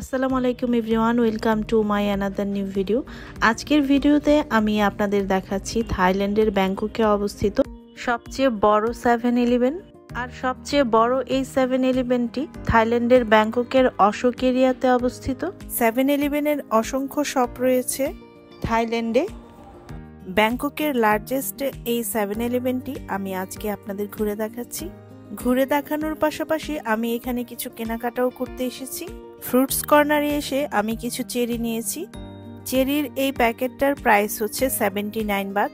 আসসালামু আলাইকুম everyone, welcome to my another new video. আজকের ভিডিওতে আমি আপনাদের দেখাচ্ছি থাইল্যান্ডের ব্যাংককে অবস্থিত সবচেয়ে বড় 7-Eleven। আর সবচেয়ে বড় এই 7-Elevenটি থাইল্যান্ডের ব্যাংককের অশোক এরিয়াতে অবস্থিত। 7-Eleven-এর অসংখ্য শপ রয়েছে থাইল্যান্ডে। ব্যাংককের লার্জেস্ট এই 7-Eleven-টি আমি আজকে আপনাদের ঘুরে দেখাচ্ছি। ঘুরে দেখানোর পাশাপাশি আমি এখানে কিছু কেনাকাটাও করতে এসেছি। ফ্রুটস কর্নারে এসে আমি কিছু চেরি নিয়েছি। চেরির এই প্যাকেটটার প্রাইস হচ্ছে 79 বাত।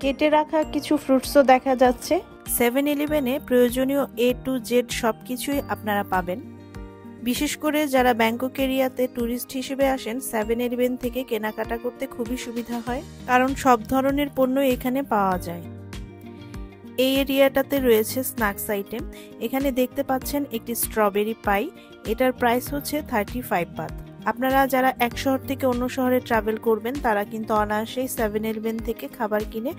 কেটে রাখা কিছু ফ্রুটসও দেখা যাচ্ছে। 7-Eleven-এ প্রয়োজনীয় A to Z সবকিছুই আপনারা পাবেন। বিশেষ করে যারা ব্যাংকক এরিয়াতে ট্যুরিস্ট হিসেবে আসেন, 7-Eleven থেকে কেনাকাটা করতে খুবই সুবিধা হয়, কারণ সব ধরনের পণ্য এখানে পাওয়া যায়। এই এরিয়াটাতে রয়েছে স্ন্যাক্স আইটেম। এখানে দেখতে পাচ্ছেন একটি স্ট্রবেরি পাই, এটার প্রাইস হচ্ছে 35 বাত। আপনারা যারা এক শহর থেকে অন্য শহরে ট্রাভেল করবেন তারা কিন্তু অনায়াসেই 7-Eleven থেকে খাবার কিনে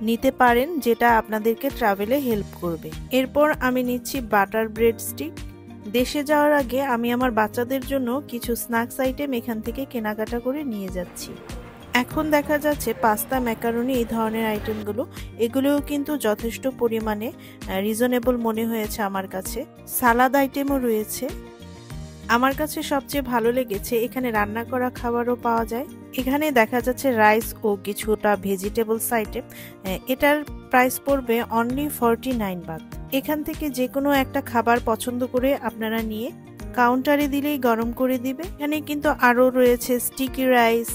নিতে পারেন, যেটা আপনাদেরকে ট্রাভেলে হেল্প করবে। এরপর আমি নিচ্ছি বাটার ব্রেড স্টিক। দেশে যাওয়ার আগে আমি আমার বাচ্চাদের জন্য কিছু স্ন্যাক্স আইটেম এখান থেকে কেনাকাটা করে নিয়ে যাচ্ছি। এখন দেখা যাচ্ছে পাস্তা, ম্যাকারনি, এই ধরনের আইটেমগুলো, এগুলোও কিন্তু যথেষ্ট পরিমাণে রিজনেবল মনে হয়েছে আমার কাছে। সালাদ আইটেমও রয়েছে। আমার কাছে সবচেয়ে ভালো লেগেছে এখানে রান্না করা খাবারও পাওয়া যায়। এখানে দেখা যাচ্ছে রাইস ও কিছুটা ভেজিটেবলস আইটেম। এটার প্রাইস পড়বে অনলি 49 বাত। এখান থেকে যে কোনো একটা খাবার পছন্দ করে আপনারা নিয়ে কাউন্টারে দিলেই গরম করে দিবে। এখানে কিন্তু আরও রয়েছে স্টিকি রাইস,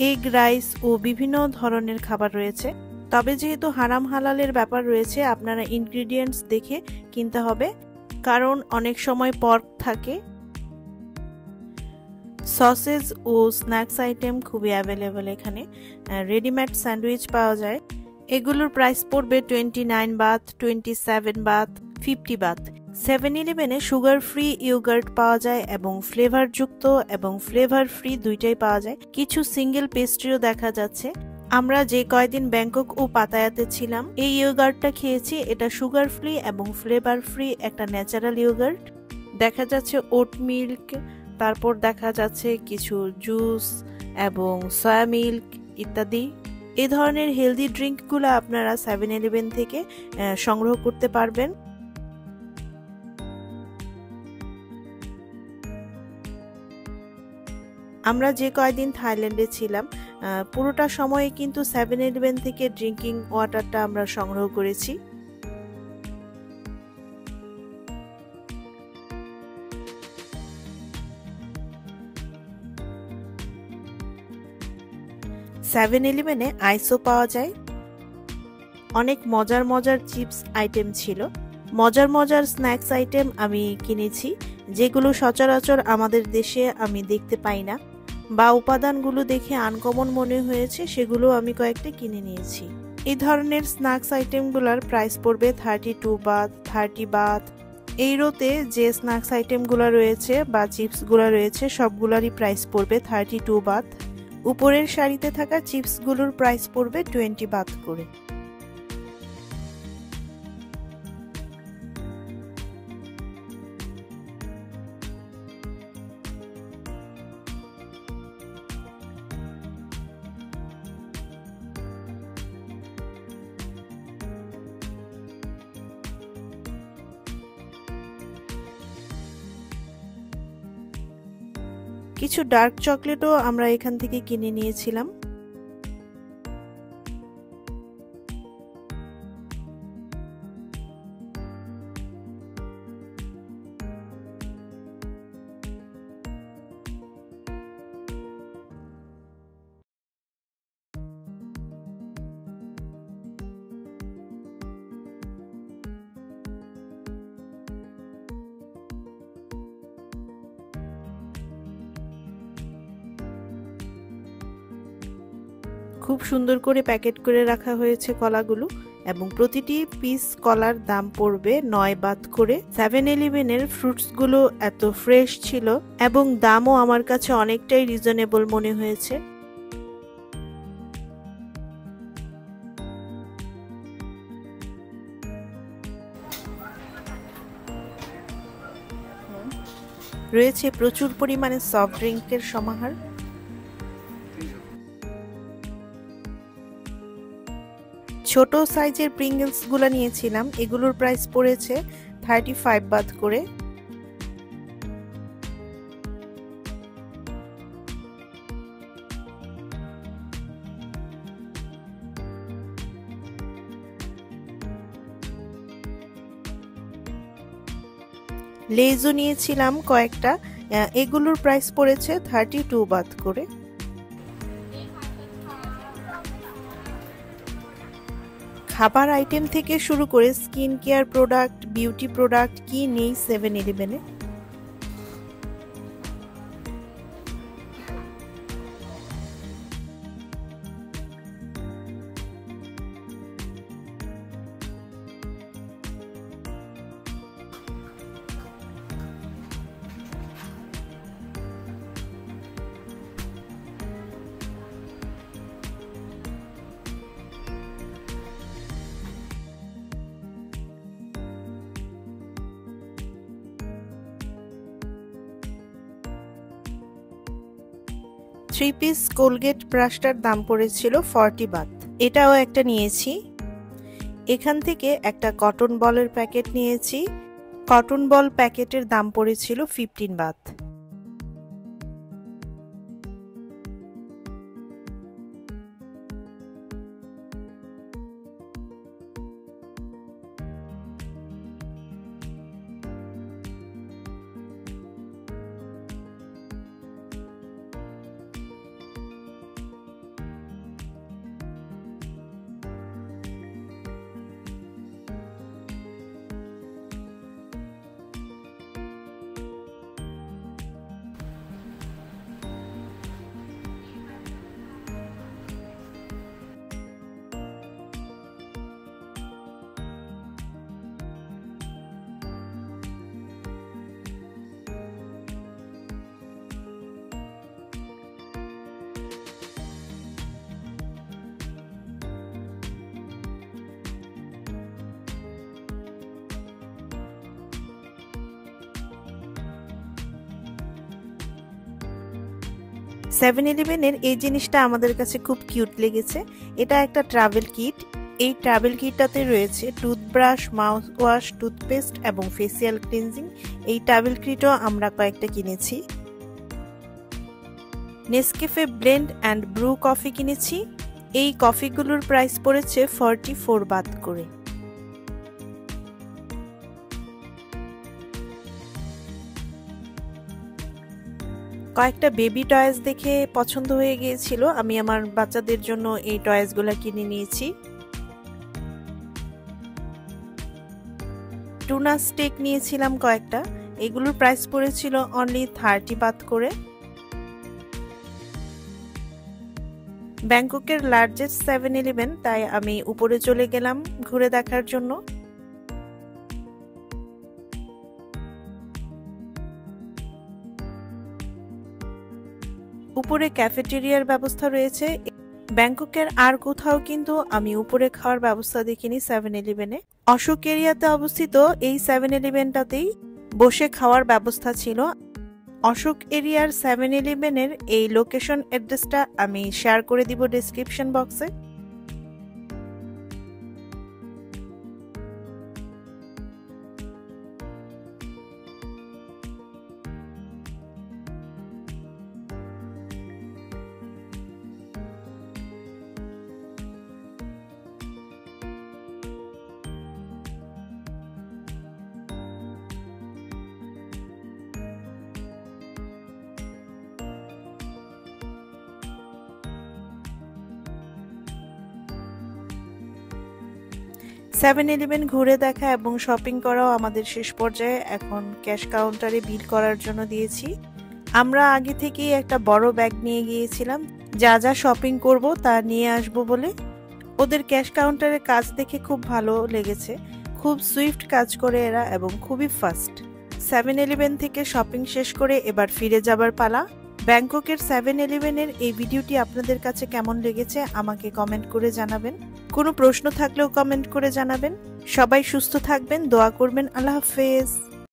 এগ রাইস ও বিভিন্ন ধরনের খাবার রয়েছে। তবে যেহেতু হারাম হালালের ব্যাপার রয়েছে, আপনারা ইনগ্রিডিয়েন্টস দেখে কিনতে হবে, কারণ অনেক সময় পর্ক থাকে। সসেজ ও স্ন্যাক্স আইটেম খুবই অ্যাভেলেবল এখানে। রেডিমেড স্যান্ডউইচ পাওয়া যায়। এগুলোর প্রাইস পড়বে 29 Baat, 27 Baat, 50 Baat. 7-Eleven-এ sugar free yogurt পাওয়া যায় এবং ফ্লেভার যুক্ত এবং ফ্লেভার ফ্রি দুইটাই পাওয়া যায়। কিছু সিঙ্গেল পেস্ট্রিও দেখা যাচ্ছে। আমরা যে কয়দিন ব্যাংকক ও পাতায়াতে ছিলাম, এই ইয়োগার্টটা খেয়েছি। এটা সুগার ফ্রি এবং ফ্লেভার ফ্রি একটা ন্যাচারাল ইয়োগার্ট। দেখা যাচ্ছে ওট মিল্ক, তারপর দেখা যাচ্ছে কিছু জুস এবং সয়া মিল্ক ইত্যাদি। এই ধরনের হেলদি ড্রিঙ্কগুলো আপনারা 7-Eleven থেকে সংগ্রহ করতে পারবেন। আমরা যে কয়দিন থাইল্যান্ডে ছিলাম পুরোটা সময়ে কিন্তু 7-Eleven থেকে ড্রিঙ্কিং ওয়াটারটা আমরা সংগ্রহ করেছি। সেভেন-Eleven-এ আইসও পাওয়া যায়। অনেক মজার মজার চিপস আইটেম ছিল। মজার মজার স্ন্যাক্স আইটেম আমি কিনেছি, যেগুলো সচরাচর আমাদের দেশে আমি দেখতে পাই না, বা উপাদানগুলো দেখে আনকমন মনে হয়েছে, সেগুলো আমি কয়েকটা কিনে নিয়েছি। এই ধরনের স্ন্যাক্স আইটেমগুলোর প্রাইস পড়বে 32 বাত, 30 বাত। এই রোতে যে স্ন্যাক্স আইটেমগুলো রয়েছে বা চিপসগুলো রয়েছে সবগুলোরই প্রাইস পড়বে 32 বাত। উপরের সারিতে থাকা চিপসগুলোর প্রাইস পড়বে 20 বাত করে। কিছু ডার্ক চকলেটও আমরা এখান থেকে কিনে নিয়েছিলাম। খুব সুন্দর করে প্যাকেট করে রাখা হয়েছে কলাগুলো, এবং প্রতিটি পিস কলার দাম পড়বে 9 বাত করে। 7-Eleven-এর ফ্রুটসগুলো এত ফ্রেশ ছিল এবং দামও আমার কাছে অনেকটাই রিজনেবল মনে হয়েছে। রয়েছে প্রচুর পরিমাণে সফট ড্রিঙ্কের সমাহার। ছোট সাইজের প্রিঙ্গলস গুলো নিয়েছিলাম, এগুলোর প্রাইস পড়েছে 35 বাত করে। লেজও নিয়েছিলাম কয়েকটা, এগুলোর প্রাইস পড়েছে 32 বাত করে। খাবার আইটেম থেকে শুরু করে skin care product, beauty product কি নেই 7-Eleven-এ। থ্রি পিস কোলগেট ব্রাশটার দাম পড়েছিল 40 বাত, এটাও একটা নিয়েছি। এখান থেকে একটা কটন বলের প্যাকেট নিয়েছি, কটন বল প্যাকেটের দাম পড়েছিল 15 বাত। সেভেন-ইলেভেনের এই জিনিসটা আমাদের কাছে খুব কিউট লেগেছে। এটা একটা ট্রাভেল কিট। এই ট্রাভেল কিটটাতে রয়েছে টুথব্রাশ, মাউথ ওয়াশ, টুথপেস্ট এবং ফেসিয়াল ক্লিনজিং। এই ট্রাভেল কিটও আমরা কয়েকটা কিনেছি। Nescafe blend and Bru coffee কিনেছি। এই কফিগুলোর প্রাইস পড়েছে 44 বাত করে। কয়েকটা বেবি টয়েস দেখে পছন্দ হয়ে গিয়েছিল, আমি আমার বাচ্চাদের জন্য এই টয়েসগুলো কিনে নিয়েছি। টুনা স্টেক নিয়েছিলাম কয়েকটা, এগুলোর প্রাইস পড়েছিল অনলি 30 বাত করে। ব্যাংককের লার্জেস্ট 7-Eleven, তাই আমি উপরে চলে গেলাম ঘুরে দেখার জন্য। উপরে ক্যাফেটেরিয়ার ব্যবস্থা রয়েছে। ব্যাংককের আর কোথাও কিন্তু আমি উপরে খাওয়ার ব্যবস্থা দেখিনি 7-Eleven-এ। অশোক এরিয়াতে অবস্থিত এই 7-Eleven-টাতেই বসে খাওয়ার ব্যবস্থা ছিল। অশোক এরিয়ার 7-Eleven-এর এই লোকেশন অ্যাড্রেসটা আমি শেয়ার করে দিব ডেসক্রিপশন বক্সে। সেভেন-ইলেভেন ঘুরে দেখা এবং শপিং করাও আমাদের শেষ পর্যায়ে। এখন ক্যাশ কাউন্টারে বিল করার জন্য দিয়েছি। আমরা আগে থেকেই একটা বড় ব্যাগ নিয়ে গিয়েছিলাম, যা যা শপিং করব তা নিয়ে আসব বলে। ওদের ক্যাশ কাউন্টারের কাজ দেখে খুব ভালো লেগেছে, খুব সুইফট কাজ করে এরা এবং খুবই ফাস্ট। 7-Eleven থেকে শপিং শেষ করে এবার ফিরে যাবার পালা। ব্যাংককের 7-Eleven-এর এই ভিডিওটি আপনাদের কাছে কেমন লেগেছে আমাকে কমেন্ট করে জানাবেন। কোনো প্রশ্ন থাকলেও কমেন্ট করে জানাবেন। সবাই সুস্থ থাকবেন, দোয়া করবেন। আল্লাহ হাফেজ।